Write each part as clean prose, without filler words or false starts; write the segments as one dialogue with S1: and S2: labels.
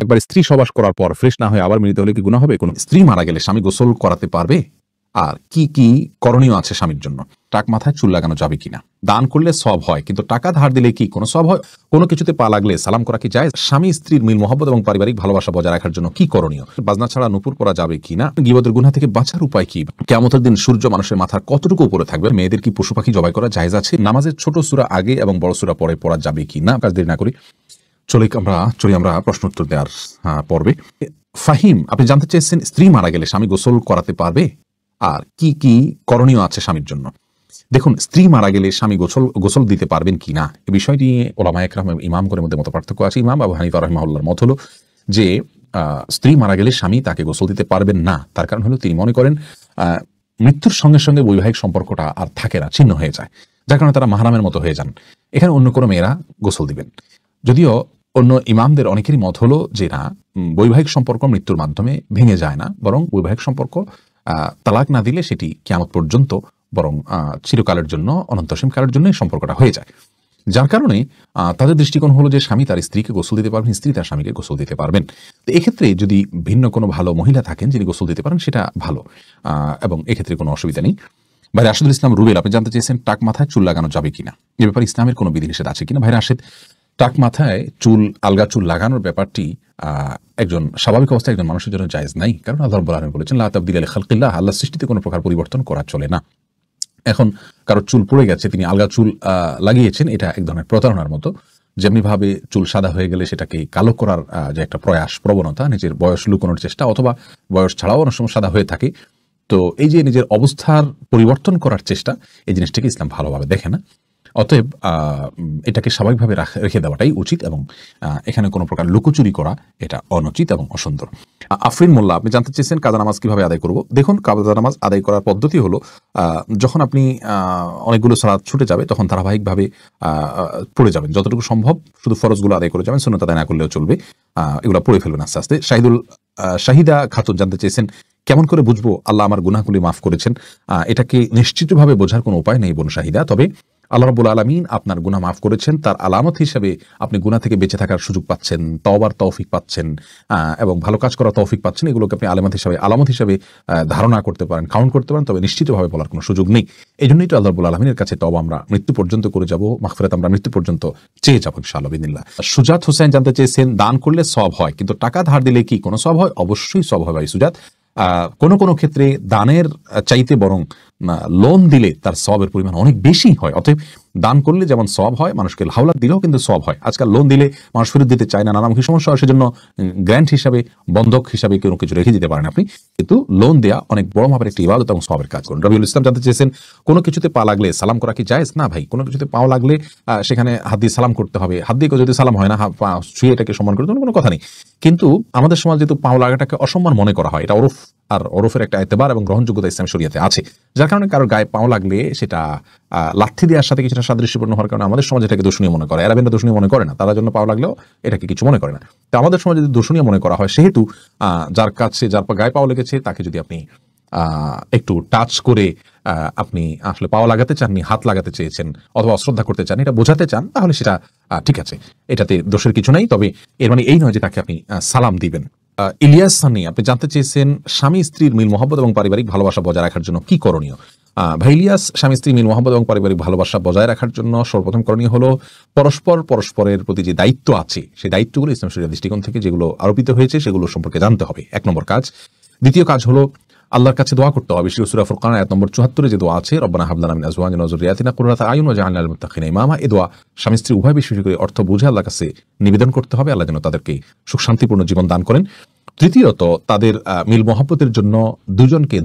S1: একবার স্ত্রী সবাস করার পর ফ্রেশ না হয়ে আবার মিলিত হলে কি গুনাহ হবে? কোন স্ত্রী মারা গেলে স্বামী গোসল করাতে পারবে? আর কি কি করণীয় আছে স্বামীর জন্য? টাক মাথায় চুল লাগানো যাবে কিনা? দান করলে সওয়াব হয়, কিন্তু টাকা ধার দিলে কি কোনো সওয়াব হয়? কোনো কিছুতে পা লাগলে সালাম করা কি জায়েজ? স্বামী স্ত্রীর মিল মহব্বত এবং পারিবারিক ভালোবাসা বজায় রাখার জন্য কি করণীয়? বাজনা ছাড়া নুপুর পরা যাবে কিনা? গীবতের গুনাহ থেকে বাঁচার উপায় কি? কিয়ামতের দিন সূর্য মানুষের মাথার কতটুকু উপরে থাকবে? মেয়েদের কি পশু পাখি জবাই করা জায়েজ আছে? নামাজের ছোট সূরা আগে এবং বড় সূরা পরে পড়া যাবে কিনা? কাজ দেরি না করি চলি আমরা প্রশ্ন উত্তর দেওয়ার পর্বে। ফাহিম, আপনি জানতে চেয়েছেন স্ত্রী মারা গেলে স্বামী গোসল করাতে পারবে? আর কি কি করণীয় আছে স্বামীর জন্য? দেখুন, স্ত্রী মারা গেলে স্বামী গোসল দিতে পারবেন কি না, এই বিষয়টি নিয়ে ওলামায়ে কেরাম এবং ইমামগণের মধ্যে মত পার্থক্য আছে। ইমাম আবু হানিফা রাহিমাহুল্লাহর মত হলো যে স্ত্রী মারা গেলে স্বামী তাকে গোসল দিতে পারবেন না। তার কারণ হলো তিনি মনে করেন মৃত্যুর সঙ্গে সঙ্গে বৈবাহিক সম্পর্কটা আর থাকে না, ছিন্ন হয়ে যায়, যার কারণে তারা মাহরামের মতো হয়ে যান। এখানে অন্য কোনো মেয়েরা গোসল দিবেন। যদিও অন্য ইমামদের অনেকেরই মত হলো যে না, বৈবাহিক সম্পর্ক মৃত্যুর মাধ্যমে ভেঙে যায় না, বরং বৈবাহিক সম্পর্ক তালাক না দিলে সেটি কিয়ামত পর্যন্ত বরং চিরকালের জন্য, অনন্তসীম কালের জন্য এই সম্পর্কটা হয়ে যায়। যার কারণে তাদের দৃষ্টিকোণ হলো যে স্বামী তার স্ত্রীকে গোসল দিতে পারবেন, স্ত্রী তার স্বামীকে গোসল দিতে পারবেন। তো এক্ষেত্রে যদি ভিন্ন কোনো ভালো মহিলা থাকেন যিনি গোসল দিতে পারেন, সেটা ভালো, এবং এক্ষেত্রে কোনো অসুবিধা নেই। ভাই রাশেদুল ইসলাম রুবেল, আপনি জানতে চেয়েছেন টাক মাথায় চুল লাগানো যাবে কিনা, এ ব্যাপারে ইসলামের কোনো বিধিনিষেধ আছে কিনা? ভাই রাশেদ, টাক মাথায় আলগা চুল লাগানোর ব্যাপারটি একজন স্বাভাবিক অবস্থায় একজন মানুষের জন্য জায়েজ নাই। কারণ আল্লাহ রাব্বুল আলামিন বলেছেন লা তাবদীলা লিখালকিল্লাহ, আল্লাহর সৃষ্টিতে কোনো প্রকার পরিবর্তন করা চলে না। এখন কারো চুল পড়ে গেছে, তিনি আলগা চুল লাগিয়েছেন, এটা এক ধরনের প্রতারণার মতো। যেমনি ভাবে চুল সাদা হয়ে গেলে সেটাকে কালো করার যে একটা প্রবণতা, নিজের বয়স লুকানোর চেষ্টা, অথবা বয়স ছাড়াও অনেক সময় সাদা হয়ে থাকে, তো এই যে নিজের অবস্থার পরিবর্তন করার চেষ্টা, এই জিনিসটাকে ইসলাম ভালোভাবে দেখে না। অতএব এটাকে স্বাভাবিকভাবে রেখে দেওয়াটাই উচিত, এবং এখানে কোনো প্রকার লুকোচুরি করা এটা অনুচিত এবং অসুন্দর। আফরিন মোল্লা, আপনি জানতে চেয়েছেন কাজা নামাজ কিভাবে আদায় করব? দেখুন, কাজা নামাজ আদায় করার পদ্ধতি হলো যখন আপনি অনেকগুলো সালাত ছুটে যাবে তখন ধারাবাহিকভাবে পড়ে যাবেন, যতটুকু সম্ভব শুধু ফরজগুলো আদায় করে যাবেন, সুন্নাত আদায় না করলেও চলবে, এগুলো পড়ে ফেলবেন আস্তে আস্তে। শাহিদা খাতুন জানতে চেয়েছেন কেমন করে বুঝবো আল্লাহ আমার গুনাহগুলি মাফ করেছেন? এটাকে নিশ্চিতভাবে বোঝার কোনো উপায় নেই বোন শাহিদা, তবে আল্লাহ রাব্বুল আলামিন আপনার গুনাহ মাফ করেছেন তার আলামত হিসেবে আপনি গুনাহ থেকে বেঁচে থাকার সুযোগ পাচ্ছেন, তওবার তৌফিক পাচ্ছেন, এবং ভালো কাজ করার তৌফিক পাচ্ছেন। এগুলোকে আপনি আলামত হিসেবে ধারণা করতে পারেন, কাউন্ট করতে পারেন, তবে নিশ্চিতভাবে বলার কোনো সুযোগ নেই। এই জন্যই তো আল্লাহ রাব্বুল আলামিনের কাছে তওবা আমরা মৃত্যু পর্যন্ত করে যাব, মাগফিরাত আমরা মৃত্যু পর্যন্ত চেয়ে যাব ইনশাআল্লাহ বিদিনিল্লাহ। সুজাত হোসেন জানতে চেয়েছেন দান করলে সওয়াব হয়, কিন্তু টাকা ধার দিলে কি কোনো সওয়াব হয়? অবশ্যই সওয়াব হয় ভাই সুজাত। কোনো ক্ষেত্রে দানের চাইতে বরং লোন দিলে তার সওয়াবের পরিমাণ অনেক বেশি হয়। অতএব দান করলে যেমন সওয়াব হয়, মানুষকে হাওলাত দিলেও কিন্তু সওয়াব হয়। আজকাল লোন দিলে মানুষ ফেরত দিতে চায় না, নানামুখী সমস্যা হয়, সেজন্য গ্র্যান্ট হিসাবে, বন্ধক হিসাবে কোনো কিছু রেখে দিতে পারেন আপনি, কিন্তু লোন দেয়া অনেক বড় মাপের একটি ইবাদত এবং সওয়াবের কাজ করুন। রবিউল ইসলাম জানতে চেয়েছেন কোনো কিছুতে পা লাগলে সালাম করা কি জায়েজ? না ভাই, কোনো কিছুতে পাও লাগলে সেখানে হাত দিয়ে সালাম করতে হবে। হাত দিয়ে যদি সালাম হয় না, ছুঁয়ে এটাকে সম্মান করতে কোনো কথা নেই। কিন্তু আমাদের সমাজ যেহেতু পাও লাগাটাকে অসম্মান মনে করা হয়, এটা ওরফ, আর ওরফের একটা এতেবার এবং গ্রহণযোগ্যতা ইসলামী শরীয়তে আছে, যার কারণে কারো গায়ে পাও লাগলে সেটা লাথি দেওয়ার সাথে কিছুটা সাদৃশ্যপূর্ণ হওয়ার কারণে আমাদের সমাজ এটাকে দূষণীয় মনে করে। আরবেরা দূষণীয় মনে করে না, তাদের জন্য পাও লাগলেও এটাকে কিছু মনে করে না। তো আমাদের সমাজে যদি দূষণীয় মনে করা হয়, সেহেতু যার গায়ে পাও লেগেছে তাকে যদি আপনি একটু টাচ করে আপনি আসলে পাও লাগাতে চাননি, হাত লাগাতে চেয়েছেন অথবা অশ্রদ্ধা করতে চান, এটা বোঝাতে চান, তাহলে সেটা ঠিক আছে, এটাতে দোষের কিছু নেই। তবে এর মানে এই নয় যে তাকে আপনি সালাম দিবেন। ইলিয়াস সানি, আপনি জানতে চেয়েছেন স্বামী স্ত্রীর মিল মহব্বত এবং পারিবারিক ভালোবাসা বজায় রাখার জন্য কি করণীয়? ভাই ইলিয়াস, স্বামী স্ত্রী মিল মহব্বত এবং পারিবারিক ভালোবাসা বজায় রাখার জন্য সর্বপ্রথম করণীয় হলো পরস্পরের প্রতি যে দায়িত্ব আছে, সেই দায়িত্বগুলো ইসলাম শরীয়তের দৃষ্টিকোণ থেকে যেগুলো আরোপিত হয়েছে সেগুলো সম্পর্কে জানতে হবে, 1 নম্বর কাজ। দ্বিতীয় কাজ হলো আল্লাহর কাছে দোয়া করতে হবে। সূরা ফুরকান আয়াত নম্বর 74 যে দোয়া আছে, রব্বানা হাব লানা মিন আজওয়াজিনা ওয়া যুররিয়াতিনা কুররাতা আয়ুন ওয়াজআলনা লিল মুত্তাকিনা ইমামা, এই দোয়া স্বামী স্ত্রী উভয় বিশেষ করে অর্থ বুঝে আল্লাহর কাছে নিবেদন করতে হবে, আল্লাহ যেন তাদেরকে সুখ শান্তিপূর্ণ জীবন দান করেন। তৃতীয়ত, তাদের মিল মহব্বতের জন্য দুজনকে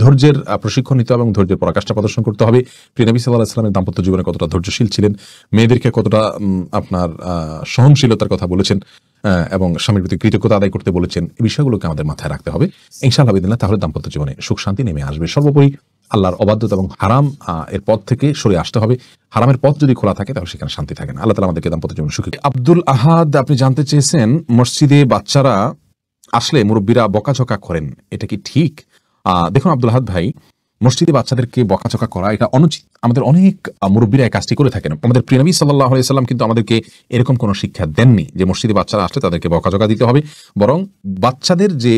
S1: ধৈর্যের প্রশিক্ষণ নিতে হবে এবং ধৈর্যের পরাকাষ্ঠা প্রদর্শন করতে হবে। প্রিয় নবী সাল্লাল্লাহু আলাইহি ওয়াসাল্লামের দাম্পত্য জীবনে কতটা ধৈর্যশীল ছিলেন, মেয়েদেরকে কতটা আপনার সহনশীলতার কথা বলেছেন, এবং স্বামীর প্রতি কৃতজ্ঞতা আদায় করতে বলেছেন, এই বিষয়গুলোকে আমাদের মাথায় রাখতে হবে ইনশাআল্লাহ বিদিনিল্লাহ। তাহলে দাম্পত্য জীবনে সুখ শান্তি নেমে আসবে। সর্বোপরি আল্লাহর অবাধ্যতা এবং হারাম এর পথ থেকে সরে আসতে হবে। হারামের পথ যদি খোলা থাকে তাহলে সেখানে শান্তি থাকে না। আল্লাহ তাআলা আমাদেরকে দাম্পত্য জীবনে সুখী। আব্দুল আহাদ, আপনি জানতে চেয়েছেন মসজিদে বাচ্চারা আসলে মুরব্বীরা বকাঝকা করেন, এটা কি ঠিক? দেখুন আব্দুল আহাদ ভাই, মসজিদে বাচ্চাদেরকে বকাঝকা করা এটা অনুচিত। আমাদের অনেক মুরব্বীরা এই কাজটি করে থাকেন। আমাদের প্রিয় নবী সাল্লাল্লাহু আলাইহি সাল্লাম কিন্তু আমাদেরকে এরকম কোনো শিক্ষা দেননি যে মসজিদে বাচ্চারা আসলে তাদেরকে বকাঝকা দিতে হবে, বরং বাচ্চাদের যে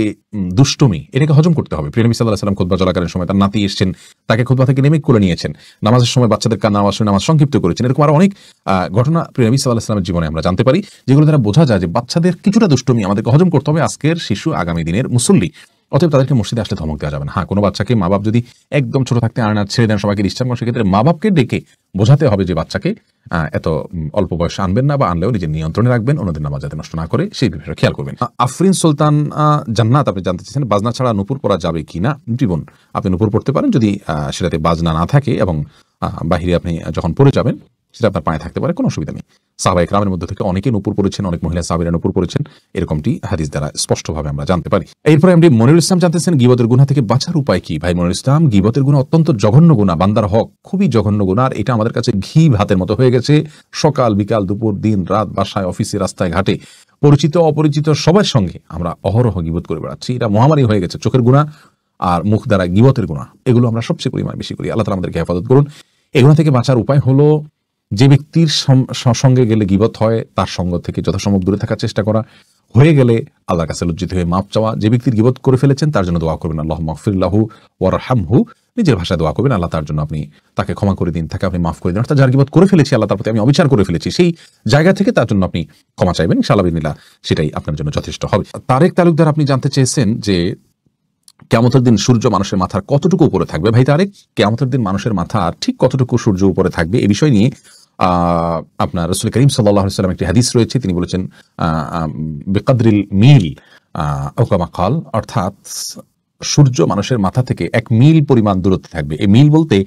S1: দুষ্টুমি এটাকে হজম করতে হবে। প্রিয় নবী সাল্লাল্লাহু আলাইহি সাল্লাম খুতবা চলাকালীন সময় তার নাতি এসেছেন, তাকে খুতবা থেকে নেমে করে নিয়েছেন, নামাজের সময় বাচ্চাদের কান্না আওয়াজ শুনে নামাজ সংক্ষিপ্ত করেছেন। এরকম আরো অনেক ঘটনা প্রিয় নবী সাল্লাল্লাহু আলাইহি সাল্লামের জীবনে আমরা জানতে পারি, যেগুলো দ্বারা বোঝা যায় যে বাচ্চাদের কিছুটা দুষ্টুমি আমাদেরকে হজম করতে হবে। আজকের শিশু আগামী দিনের মুসল্লি, অতএব তাদেরকে মসজিদে আসলে ধমক দেওয়া যাবে না। হ্যাঁ, কোনো বাচ্চাকে মা বাপ যদি একদম ছোট থাকতে আনার ছেড়ে দেন, সবাইকে ডিস্টার্ব করেন, সেক্ষেত্রে মা বাপকে ডেকে বোঝাতে হবে যে বাচ্চাকে এত অল্প বয়সে আনবেন না, বা আনলেও নিজের নিয়ন্ত্রণে রাখবেন, অন্যদের নামাজ যাতে নষ্ট না করে সেই বিষয়ে খেয়াল করবেন। আফরিন সুলতান জান্নাত আপনি জানতে চাইছেন বাজনা ছাড়া নূপুর পরা যাবে কিনা। জীবন আপনি নূপুর পড়তে পারেন যদি সেটাতে বাজনা না থাকে এবং বাহিরে আপনি যখন পড়ে যাবেন সেটা আপনার পায়ে থাকতে পারে, কোনো অসুবিধা নেই। সাহাবা ইকরামের মধ্যে থেকে অনেকে নূপুর পড়েছেন, অনেক মহিলা সাহাবীরা নূপুর পড়েছেন, এরকমটি হাদিস দ্বারা স্পষ্টভাবে আমরা জানতে পারি। এরপরে আমরা মনিরুল ইসলাম জানতেছেন গীবতের গুনাহ থেকে বাঁচার উপায় কি। ভাই মনিরুল ইসলাম, গীবতের গুনাহ অত্যন্ত জঘন্য গুনাহ, বান্দার হক খুবই জঘন্য গুনাহ। আর এটা আমাদের কাছে ঘি ভাতের মতো হয়ে গেছে। সকাল বিকাল দুপুর দিন রাত, বাসায় অফিসে রাস্তায় ঘাটে পরিচিত অপরিচিত সবার সঙ্গে আমরা অহরহ গীবত করে বেড়াচ্ছি। এটা মহামারী হয়ে গেছে। চোখের গুনাহ আর মুখ দ্বারা গীবতের গুনাহ, এগুলো আমরা সবচেয়ে পরিমাণ বেশি করি। আল্লাহ তাআলা আমাদেরকে হেফাজত করুন। এগুলো থেকে বাঁচার উপায় হলো যে ব্যক্তির সঙ্গে গেলে গীবত হয় তার সঙ্গ থেকে যথাসম্ভব দূরে থাকার চেষ্টা করা, হয়ে গেলে আল্লাহর কাছে লজ্জিত হয়ে মাপ চাওয়া। যে ব্যক্তির গীবত করে ফেলেছেন তার জন্য দোয়া করবেন, আল্লাহুম্মা গফির লাহু ওয়ারহামহু, নিজের ভাষায় দোয়া করবেন, আল্লাহ তার জন্য আপনি তাকে ক্ষমা করে দিন, তাকে আপনি মাফ করে দিন। অর্থাৎ যার গীবত করে ফেলেছি, আল্লাহ তার প্রতি আমি অবিচার করে ফেলেছি, সেই জায়গা থেকে তার জন্য আপনি ক্ষমা চাইবেন, ইনশাআল্লাহ বিসমিল্লাহ, সেটাই আপনার জন্য যথেষ্ট হবে। তারেক তালুকদার আপনি জানতে চেয়েছেন যে কিয়ামতের দিন সূর্য মানুষের মাথার কতটুকু উপরে থাকবে। ভাই তারেক, কিয়ামতের দিন মানুষের মাথার ঠিক কতটুকু সূর্য উপরে থাকবে এই বিষয় নিয়ে আপনার রাসূল করিম সাল্লাল্লাহু আলাইহি ওয়াসাল্লাম একটি হাদিস রয়েছে, তিনি বলেছেন বিকদরিল মিল আও কামা ক্বাল, অর্থাৎ সূর্য মানুষের মাথা থেকে 1 মিল পরিমাণ দূরত্বে থাকবে। এই মিল বলতে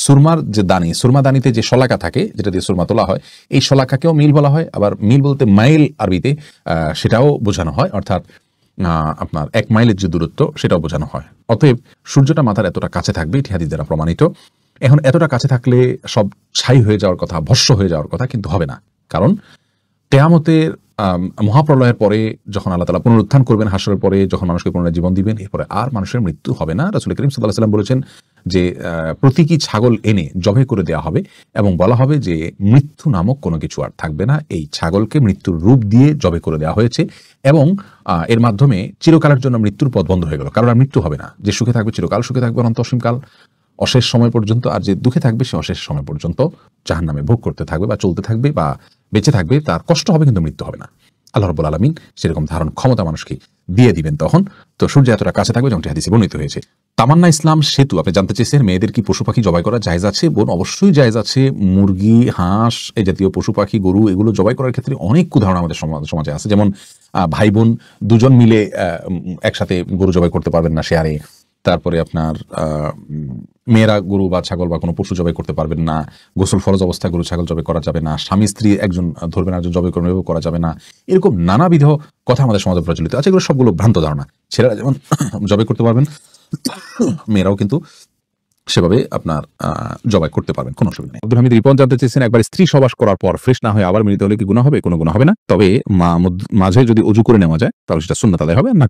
S1: সুরমার যে দানি, সুরমা দানিতে যে শলাকা থাকে যেটা দিয়ে সুরমা তোলা হয়, এই শলাকাকেও মিল বলা হয়। আবার মিল বলতে মাইল আরবিতে সেটাও বোঝানো হয়, অর্থাৎ আপনার 1 মাইলের যে দূরত্ব সেটাও বোঝানো হয়। অতএব সূর্যটা মাথার এতটা কাছে থাকবে, এটি হাদিস দ্বারা প্রমাণিত। এখন এতটা কাছে থাকলে সব ছাই হয়ে যাওয়ার কথা, ভস্ম হয়ে যাওয়ার কথা, কিন্তু হবে না। কারণ কিয়ামতের মহাপ্রলয়ের পরে যখন আল্লাহ তাআলা পুনরুত্থান করবেন, হাসরের পরে যখন মানুষকে পুনরায় জীবন দিবেন, এরপরে আর মানুষের মৃত্যু হবে না। রাসূল করিম সাল্লাল্লাহু আলাইহি ওয়াসাল্লাম বলেছেন যে প্রতীকী ছাগল এনে জবাই করে দেওয়া হবে এবং বলা হবে যে মৃত্যু নামক কোনো কিছু আর থাকবে না। এই ছাগলকে মৃত্যুর রূপ দিয়ে জবাই করে দেওয়া হয়েছে এবং এর মাধ্যমে চিরকালের জন্য মৃত্যুর পথ বন্ধ হয়ে গেল। কারণ আর মৃত্যু হবে না। যে সুখে থাকবে চিরকাল সুখে থাকবে, অনন্ত অসীমকাল, অশেষ সময় পর্যন্ত। আর যে দুঃখে থাকবে সে অশেষ সময় পর্যন্ত জাহান্নামে ভোগ করতে থাকবে বা চলতে থাকবে বা বেঁচে থাকবে। তার কষ্ট হবে কিন্তু মৃত্যু হবে না। আল্লাহ রাব্বুল আলামিন সেরকম ধারণ ক্ষমতা মানুষকে দিয়ে দিবেন তখন। তো সূর্য এতটা কাছে থাকবে যেমনটি হাদিসে বর্ণিত হয়েছে। তামান্না ইসলাম সেতু আপনি জানতে চেয়েছেন মেয়েদের কি পশু পাখি জবাই করা জায়েজ আছে। বোন, অবশ্যই জায়েজ আছে। মুরগি, হাঁস, এই জাতীয় পশু পাখি, গরু, এগুলো জবাই করার ক্ষেত্রে অনেক উদাহরণ আমাদের সমাজে আছে। যেমন ভাই বোন দুজন মিলে একসাথে গরু জবাই করতে পারবেন না শেয়ারে। তারপরে আপনার মেয়েরা গরু বা ছাগল বা কোনো পশু জবাই করতে পারবেন না। গোসল ফরজ অবস্থায় গরু ছাগল জবাই করা যাবে না। স্বামী স্ত্রী একজন ধরবেন একজন জবাই করবেন, এভাবে করা যাবে না। এরকম নানাবিধ কথা আমাদের সমাজে প্রচলিত আছে। এগুলো সবগুলো ভ্রান্ত ধারণা। ছেলেরা যেমন জবাই করতে পারবেন, মেয়েরাও কিন্তু সেভাবে আপনার জবাই করতে পারবেন, কোনো অসুবিধা নেই। আব্দুল হামিদ রিপন জানতে চেয়েছেন একবার স্ত্রী সবাস করার পর ফ্রেশ না হয়ে আবার মিলিত হলে কি গুনাহ হবে? কোনো গুনাহ হবে না। তবে মাঝে যদি উজু করে নেওয়া যায় তাহলে সেটা সুন্নাত আদায় হবে না।